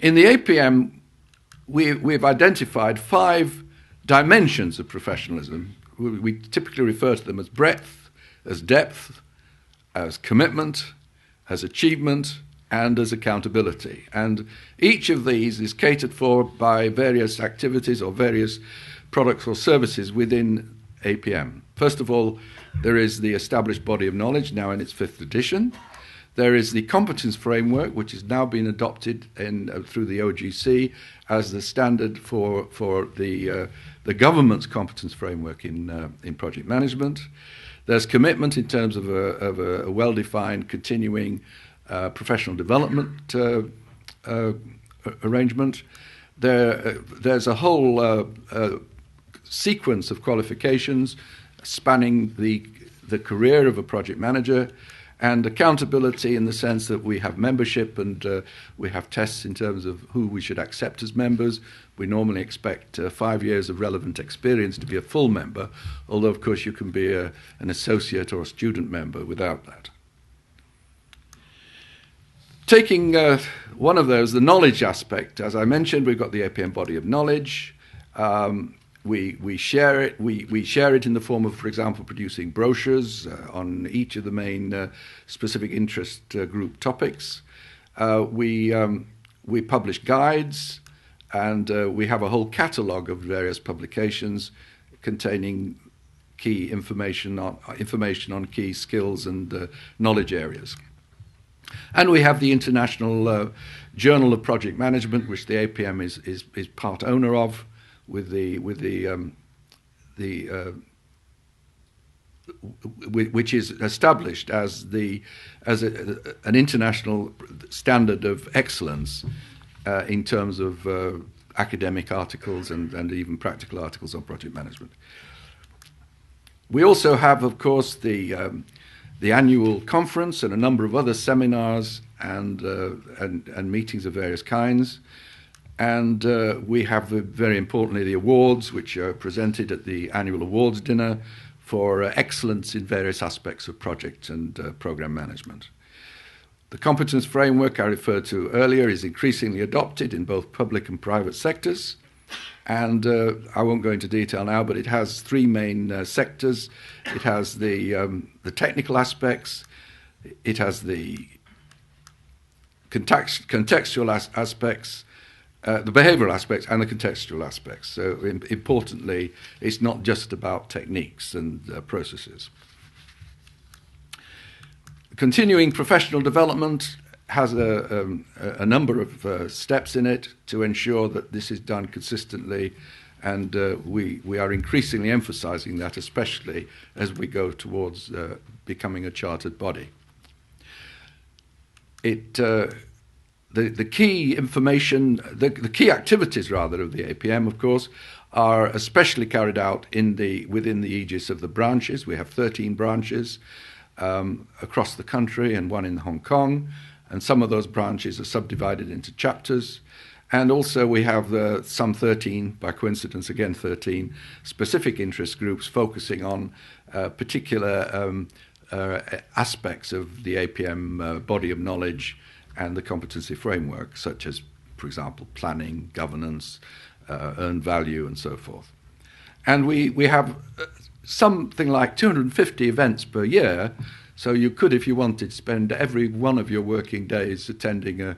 In the APM, we've identified 5 dimensions of professionalism. We typically refer to them as breadth, as depth, as commitment, as achievement, and as accountability. And each of these is catered for by various activities or various products or services within APM. First of all, there is the established body of knowledge, now in its 5th edition. There is the competence framework, which has now been adopted through the OGC as the standard for the government's competence framework in project management. There's commitment in terms of a well-defined continuing professional development arrangement. There's a whole sequence of qualifications spanning the career of a project manager, and accountability in the sense that we have membership and we have tests in terms of who we should accept as members. We normally expect 5 years of relevant experience to be a full member, although of course you can be an associate or a student member without that. Taking one of those, the knowledge aspect, as I mentioned, we've got the APM body of knowledge. We share it. We share it in the form of, for example, producing brochures on each of the main specific interest group topics. We publish guides, and we have a whole catalogue of various publications containing key information on key skills and knowledge areas. And we have the International Journal of Project Management, which the APM is part owner of, which is established as an international standard of excellence in terms of academic articles and even practical articles on project management. We also have, of course, the annual conference and a number of other seminars and meetings of various kinds. And we have, very importantly, the awards, which are presented at the annual awards dinner for excellence in various aspects of project and program management. The competence framework I referred to earlier is increasingly adopted in both public and private sectors. And I won't go into detail now, but it has 3 main sectors. It has the technical aspects, it has the contextual aspects, the behavioral aspects, and the contextual aspects. So importantly, it's not just about techniques and processes. Continuing professional development has a number of steps in it to ensure that this is done consistently, and we are increasingly emphasizing that, especially as we go towards becoming a chartered body. The key information, the key activities rather of the APM, of course, are especially carried out within the aegis of the branches. We have 13 branches across the country and 1 in Hong Kong, and some of those branches are subdivided into chapters. And also we have some 13, by coincidence again 13, specific interest groups focusing on particular aspects of the APM body of knowledge and the competency framework, such as, for example, planning, governance, earned value, and so forth. And we have something like 250 events per year, so you could, if you wanted, spend every one of your working days attending an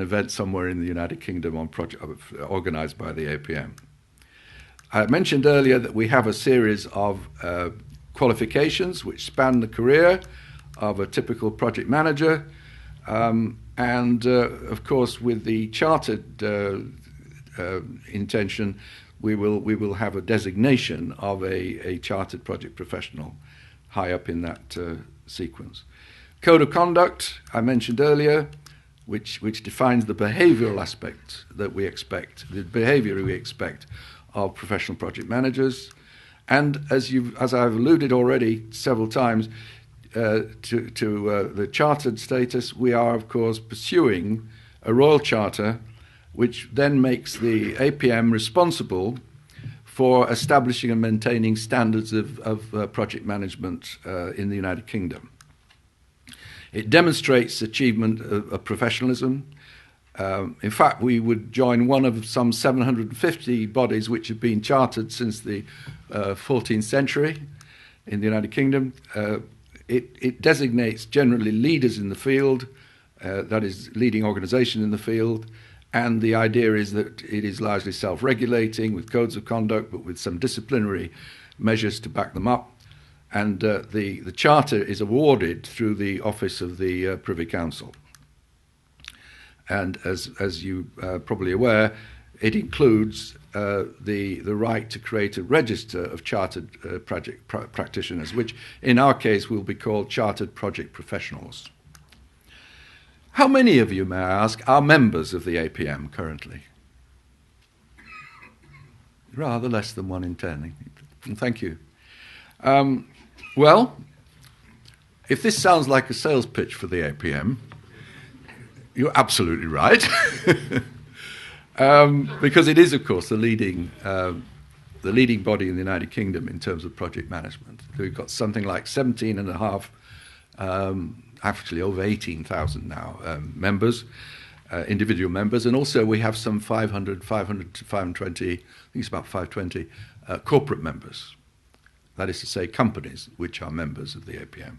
event somewhere in the United Kingdom on project organised by the APM. I mentioned earlier that we have a series of qualifications which span the career of a typical project manager, and of course with the chartered intention, we will have a designation of a chartered project professional high up in that sequence. Code of conduct, I mentioned earlier, which defines the behavioural aspect that we expect, the behaviour we expect of professional project managers. And as I've alluded already several times to the chartered status, we are, of course, pursuing a Royal Charter, which then makes the APM responsible for establishing and maintaining standards of project management in the United Kingdom. It demonstrates achievement of professionalism, In fact, we would join one of some 750 bodies which have been chartered since the 14th century in the United Kingdom. It designates generally leaders in the field, that is, leading organisation in the field, and the idea is that it is largely self-regulating with codes of conduct, but with some disciplinary measures to back them up. And the charter is awarded through the office of the Privy Council. And as you are probably aware, it includes the right to create a register of chartered practitioners, which in our case will be called chartered project professionals. How many of you, may I ask, are members of the APM currently? Rather less than 1 in 10. Thank you. Well, if this sounds like a sales pitch for the APM, you're absolutely right. Because it is, of course, the leading body in the United Kingdom in terms of project management. We've got something like 17.5, actually over 18,000 now, members, individual members, and also we have some 500 to 520, I think it's about 520, corporate members. That is to say, companies which are members of the APM.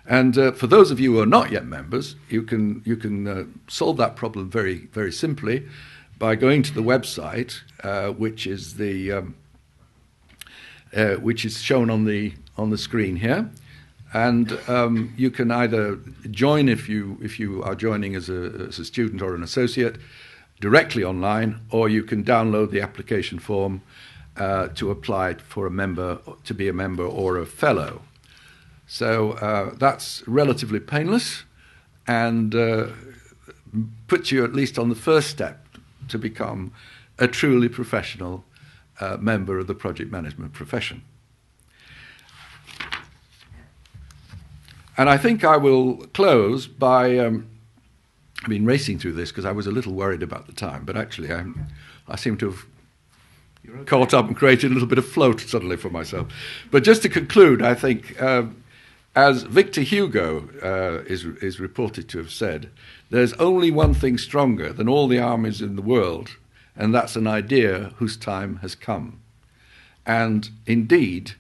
And for those of you who are not yet members, you can solve that problem very, very simply by going to the website, which is shown on the screen here, and you can either join if you are joining as a student or an associate directly online, or you can download the application form to apply for to be a member or a fellow. So that's relatively painless and puts you at least on the first step to become a truly professional member of the project management profession. And I think I will close by, I've been racing through this because I was a little worried about the time, but actually I seem to have caught up and created a little bit of float suddenly for myself. But just to conclude, I think, as Victor Hugo is reported to have said, there's only one thing stronger than all the armies in the world, and that's an idea whose time has come. And indeed,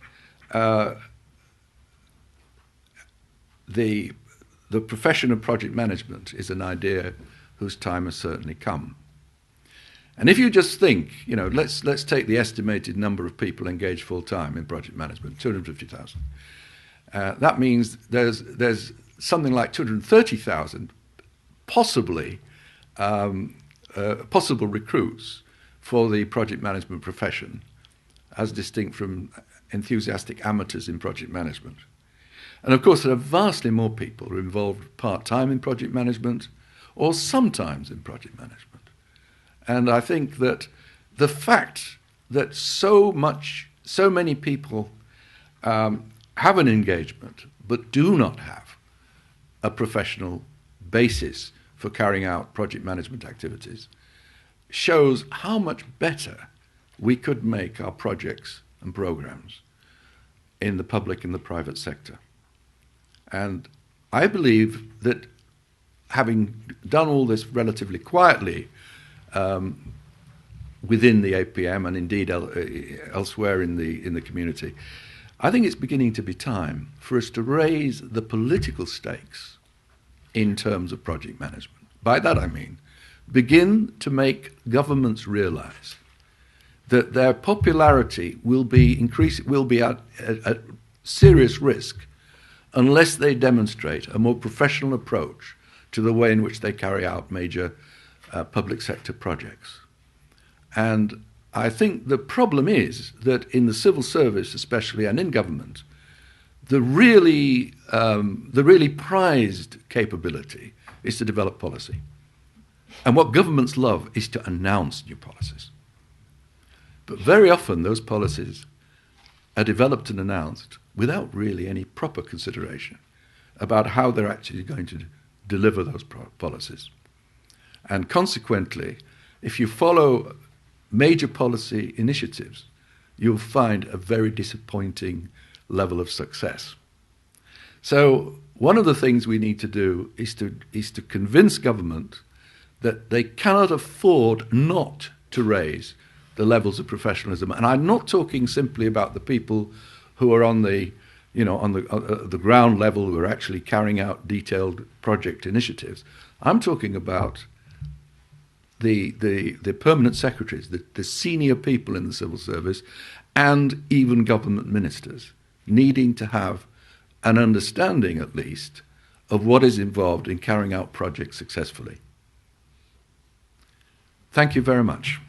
the profession of project management is an idea whose time has certainly come. And if you just think, let's take the estimated number of people engaged full-time in project management, 250,000. That means there's something like 230,000 possible recruits for the project management profession, as distinct from enthusiastic amateurs in project management. And of course, there are vastly more people who are involved part-time in project management or sometimes in project management. And I think that the fact that so many people have an engagement but do not have a professional basis for carrying out project management activities shows how much better we could make our projects and programs in the public and the private sector. And I believe that having done all this relatively quietly within the APM and indeed elsewhere in the community, I think it's beginning to be time for us to raise the political stakes in terms of project management. By that I mean, begin to make governments realize that their popularity will be at serious risk unless they demonstrate a more professional approach to the way in which they carry out major public sector projects. And I think the problem is that in the civil service especially and in government, the really prized capability is to develop policy. And what governments love is to announce new policies. But very often those policies are developed and announced without really any proper consideration about how they're actually going to deliver those policies. And consequently, if you follow major policy initiatives, you'll find a very disappointing level of success. So one of the things we need to do is to convince government that they cannot afford not to raise the levels of professionalism. And I'm not talking simply about the people who are on the, on the ground level, who are actually carrying out detailed project initiatives. I'm talking about the permanent secretaries, the senior people in the civil service, and even government ministers needing to have an understanding, at least, of what is involved in carrying out projects successfully. Thank you very much.